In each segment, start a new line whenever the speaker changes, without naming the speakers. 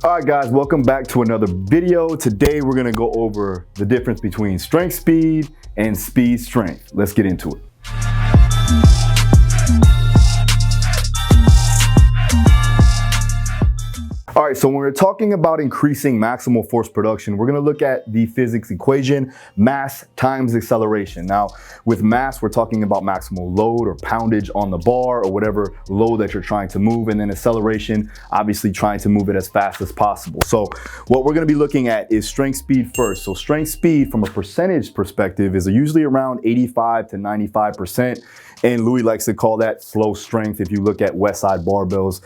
All right guys, welcome back to another video. Today we're gonna go over the difference between strength speed and speed strength. Let's get into it. All right, so when we're talking about increasing maximal force production, we're gonna look at the physics equation, mass times acceleration. Now, with mass, we're talking about maximal load or poundage on the bar or whatever load that you're trying to move, and then acceleration, obviously trying to move it as fast as possible. So what we're gonna be looking at is strength speed first. So strength speed from a percentage perspective is usually around 85 to 95%. And Louis likes to call that slow strength if you look at Westside Barbell's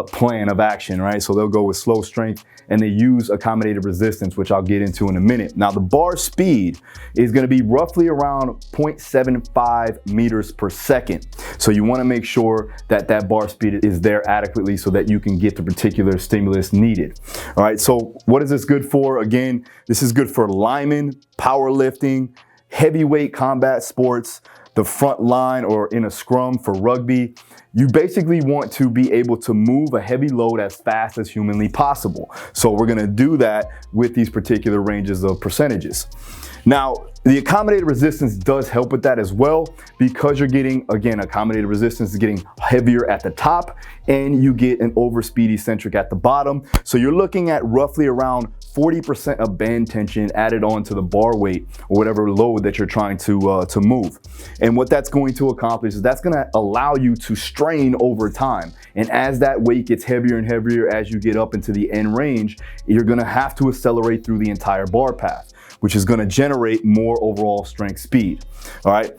plan of action, right? So they'll go with slow strength and they use accommodated resistance, which I'll get into in a minute. Now the bar speed is gonna be roughly around 0.75 meters per second. So you wanna make sure that that bar speed is there adequately so that you can get the particular stimulus needed. All right, so what is this good for? Again, this is good for linemen, powerlifting, heavyweight combat sports, the front line, or in a scrum for rugby. You basically want to be able to move a heavy load as fast as humanly possible. So we're gonna do that with these particular ranges of percentages. Now, the accommodated resistance does help with that as well, because you're getting, again, accommodated resistance is getting heavier at the top and you get an overspeed eccentric at the bottom. So you're looking at roughly around 40% of band tension added on to the bar weight or whatever load that you're trying to move. And what that's going to accomplish is that's gonna allow you to strain over time. And as that weight gets heavier and heavier as you get up into the end range, you're gonna have to accelerate through the entire bar path, which is gonna generate more overall strength speed, all right?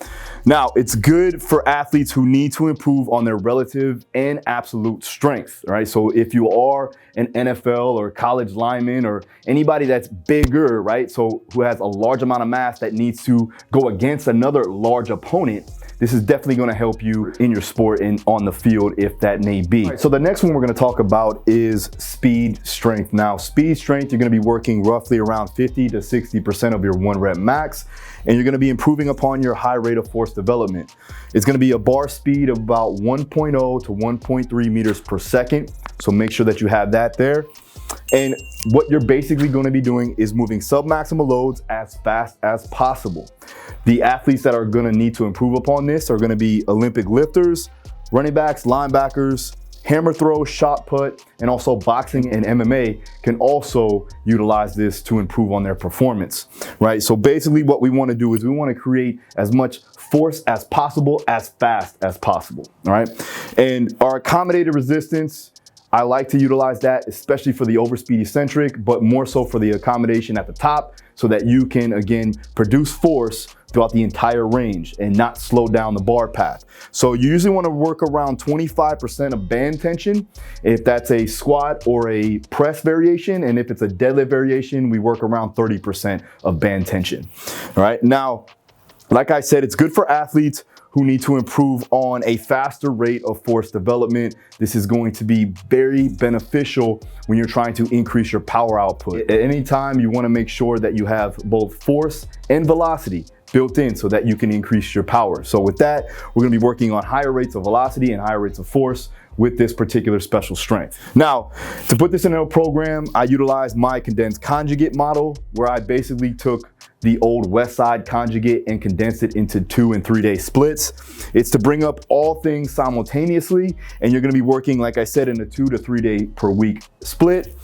Now, it's good for athletes who need to improve on their relative and absolute strength, right? So if you are an NFL or college lineman or anybody that's bigger, right? So who has a large amount of mass that needs to go against another large opponent, this is definitely gonna help you in your sport and on the field if that may be. Right, so the next one we're gonna talk about is speed strength. Now, speed strength, you're gonna be working roughly around 50 to 60% of your 1 rep max, and you're gonna be improving upon your high rate of force development. It's gonna be a bar speed of about 1.0 to 1.3 meters per second. So make sure that you have that there. And what you're basically going to be doing is moving submaximal loads as fast as possible. The athletes that are going to need to improve upon this are going to be Olympic lifters, running backs, linebackers, hammer throw, shot put, and also boxing and MMA can also utilize this to improve on their performance, right? So basically what we want to do is we want to create as much force as possible, as fast as possible, all right? And our accommodated resistance, I like to utilize that, especially for the overspeed eccentric, but more so for the accommodation at the top so that you can, again, produce force throughout the entire range and not slow down the bar path. So you usually want to work around 25% of band tension if that's a squat or a press variation, and if it's a deadlift variation, we work around 30% of band tension. All right, now, like I said, it's good for athletes who need to improve on a faster rate of force development. This is going to be very beneficial when you're trying to increase your power output. At any time, you want to make sure that you have both force and velocity built in so that you can increase your power. So with that, we're going to be working on higher rates of velocity and higher rates of force with this particular special strength. Now, to put this in a program, I utilized my condensed conjugate model, where I basically took the old Westside conjugate and condensed it into 2 and 3 day splits. It's to bring up all things simultaneously, and you're gonna be working, like I said, in a 2 to 3 day per week split,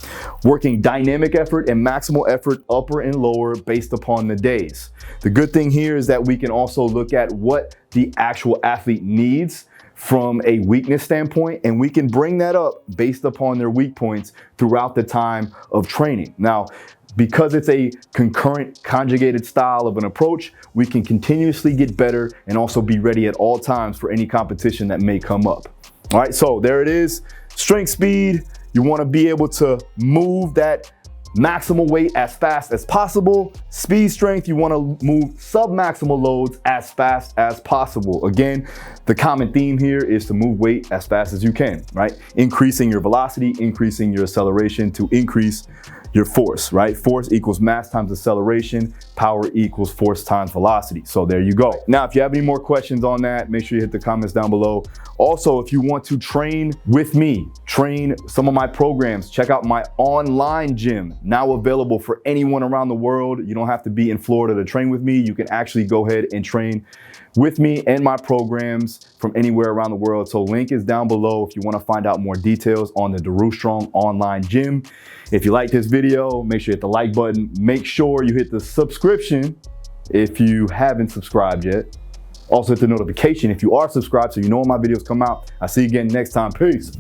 working dynamic effort and maximal effort, upper and lower, based upon the days. The good thing here is that we can also look at what the actual athlete needs from a weakness standpoint, and we can bring that up based upon their weak points throughout the time of training. Now, because it's a concurrent conjugated style of an approach, we can continuously get better and also be ready at all times for any competition that may come up. All right, so there it is. Strength speed, you want to be able to move that maximal weight as fast as possible. Speed strength, you want to move submaximal loads as fast as possible. Again, the common theme here is to move weight as fast as you can, right? Increasing your velocity, increasing your acceleration to increase your force, right? Force equals mass times acceleration, power equals force times velocity. So there you go. Now, if you have any more questions on that, make sure you hit the comments down below. Also, if you want to train with me, train some of my programs, check out my online gym, now available for anyone around the world. You don't have to be in Florida to train with me. You can actually go ahead and train with me and my programs from anywhere around the world. So link is down below if you want to find out more details on the Daru Strong online gym. If you like this video, make sure you hit the like button. Make sure you hit the subscription if you haven't subscribed yet. Also hit the notification if you are subscribed so you know when my videos come out. I'll see you again next time. Peace.